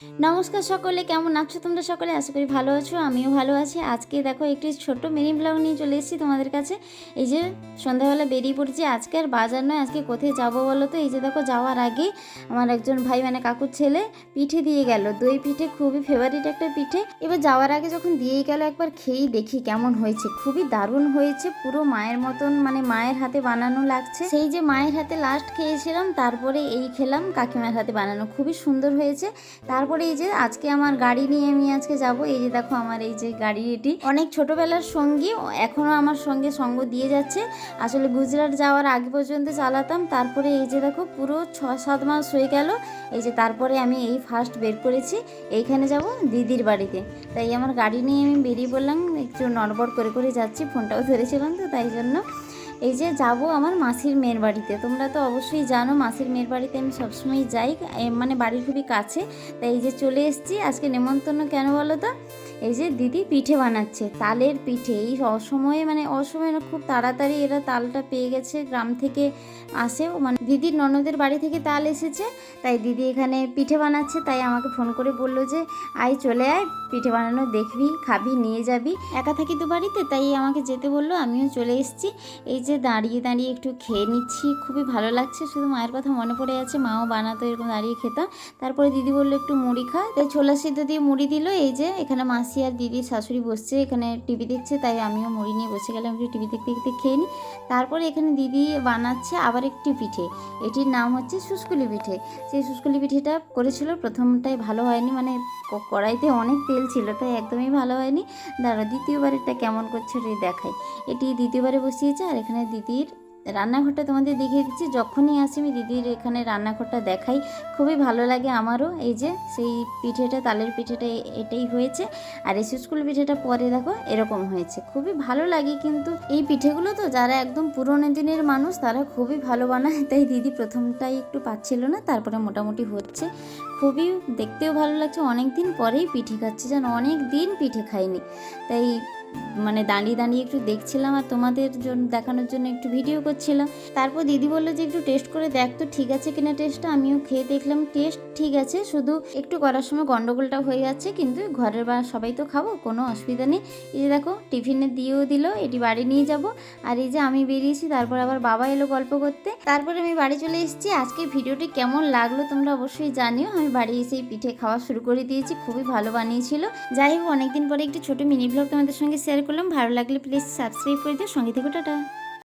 নমস্কার সকলে, কেমন আছো তোমরা সকলে? আশা করি ভালো আছো, আমিও ভালো আছি। আজকে দেখো একটি ছোট্ট মিনি ব্লগ নিয়ে চলে এসেছি তোমাদের কাছে। এই যে সন্ধ্যাবেলা বেরিয়ে পড়েছি, আজকে আর বাজার নয়, আজকে কোথায় যাবো বলো তো? এই যে দেখো যাওয়ার আগে আমার একজন ভাই মানে কাকুর ছেলে পিঠে দিয়ে গেল, দই পিঠে, খুবই ফেভারিট একটা পিঠে। এবার যাওয়ার আগে যখন দিয়েই গেল একবার খেয়েই দেখি কেমন হয়েছে। খুবই দারুণ হয়েছে, পুরো মায়ের মতন, মানে মায়ের হাতে বানানো লাগছে। সেই যে মায়ের হাতে লাস্ট খেয়েছিলাম, তারপরে এই খেলাম কাকিমার হাতে বানানো, খুবই সুন্দর হয়েছে। তারপরে এই যে আজকে আমার গাড়ি নিয়ে আমি আজকে যাব। এই যে দেখো আমার এই যে গাড়ি, এটি অনেক ছোটবেলার সঙ্গী, এখনো আমার সঙ্গে সঙ্গ দিয়ে যাচ্ছে। আসলে গুজরাট যাওয়ার আগে পর্যন্ত চালাতাম, তারপরে এই যে দেখো পুরো 6-7 মাস হয়ে গেল। এই যে তারপরে আমি এই ফার্স্ট বের করেছি, এইখানে যাব দিদির বাড়িতে। তাই আমার গাড়ি নিয়ে আমি বেরিয়ে পড়লাম, একটু নড়বড় করে করে যাচ্ছি, ফোনটাও ধরেছিলাম তো তাই জন্য। এই যে যাব আমার মাসির মেয়ের বাড়িতে। তোমরা তো অবশ্যই জানো মাসির মেয়ের বাড়িতে আমি সবসময় যাই, মানে বাড়ির খুবই কাছে। তাই এই যে চলে এসেছি। আজকে নেমন্তন্ন কেন বলো তো? এই যে দিদি পিঠে বানাচ্ছে, তালের পিঠে। এই অসময়ে, মানে অসময়ে না, খুব তাড়াতাড়ি এরা তালটা পেয়ে গেছে, গ্রাম থেকে আসে, মানে দিদির ননদের বাড়ি থেকে তাল এসেছে। তাই দিদি এখানে পিঠে বানাচ্ছে, তাই আমাকে ফোন করে বললো যে আয় চলে আয়, পিঠে বানানো দেখবি, খাবি, নিয়ে যাবি। একা থাকি তো বাড়িতে, তাই আমাকে যেতে বললো, আমিও চলে এসেছি। এই যে দাঁড়িয়ে দাঁড়িয়ে একটু খেয়ে নিচ্ছি, খুবই ভালো লাগছে। শুধু মায়ের কথা মনে পড়ে যাচ্ছে, মাও বানাতো এরকম দাঁড়িয়ে খেতাম। তারপরে দিদি বললো একটু মুড়ি খা, তাই ছোলা সিদ্ধ দিয়ে মুড়ি দিল। এই যে এখানে মাসি আর দিদির শাশুড়ি বসছে, এখানে টিভি দেখছে, তাই আমিও মুড়ি নিয়ে বসে গেলাম, একটু টিভি দেখতে দেখতে খেয়ে নিই। তারপরে এখানে দিদি বানাচ্ছে আবার একটি পিঠে, এটির নাম হচ্ছে শুষ্কুলি পিঠে। সেই শুষ্কুলি পিঠেটা করেছিল, প্রথমটাই ভালো হয়নি, মানে কড়াইতে অনেক তেল ছিল, তাই একদমই ভালো হয়নি। দাঁড়া দ্বিতীয়বার এটা কেমন করছে রে দেখাই। এটি দ্বিতীয়বারে বসিয়েছে। আর এখানে দিদির রান্নাঘরটা তোমাদের দেখিয়ে দিচ্ছি, যখনই আসি আমি দিদির এখানে রান্নাঘরটা দেখাই, খুবই ভালো লাগে আমারও। এই যে সেই পিঠেটা, তালের পিঠেটা এটাই হয়েছে, আর এই শুষ্কুল পিঠেটা পরে দেখো এরকম হয়েছে, খুবই ভালো লাগে। কিন্তু এই পিঠেগুলো তো যারা একদম পুরোনো দিনের মানুষ তারা খুবই ভালো বানায়, তাই দিদি প্রথমটাই একটু পাচ্ছিল না, তারপরে মোটামুটি হচ্ছে। খুবই দেখতেও ভালো লাগছে, অনেক দিন পরেই পিঠে খাচ্ছি, যেন অনেক দিন পিঠে খাইনি। তাই মানে দাঁড়িয়ে দাঁড়িয়ে একটু দেখছিলাম, আর তোমাদের জন্য দেখানোর জন্য একটু ভিডিও করছিলাম। তারপর দিদি বললো যে একটু টেস্ট করে দেখ তো ঠিক আছে কিনা টেস্টটা। আমিও খেয়ে দেখলাম, টেস্ট ঠিক আছে, শুধু একটু করার সময় গন্ডগোলটা হয়ে যাচ্ছে, কিন্তু ঘরের বা সবাই তো খাবো, কোনো অসুবিধা নেই। এই যে দেখো টিফিনে দিয়েও দিল, এটি বাড়ি নিয়ে যাব। আর এই যে আমি বেরিয়েছি, তারপর আবার বাবা এলো গল্প করতে, তারপরে আমি বাড়ি চলে এসেছি। আজকে ভিডিওটি কেমন লাগলো তোমরা অবশ্যই জানিও। আমি বাড়ি এসেই পিঠে খাওয়া শুরু করে দিয়েছি, খুবই ভালো বানিয়েছিল। যাই হোক, অনেকদিন পরে একটি ছোট মিনি ব্লগ তোমাদের সঙ্গে শেয়ার করলাম। ভালো লাগলে প্লিজ সাবস্ক্রাইব করে দিও, সঙ্গে থেকে টাটা।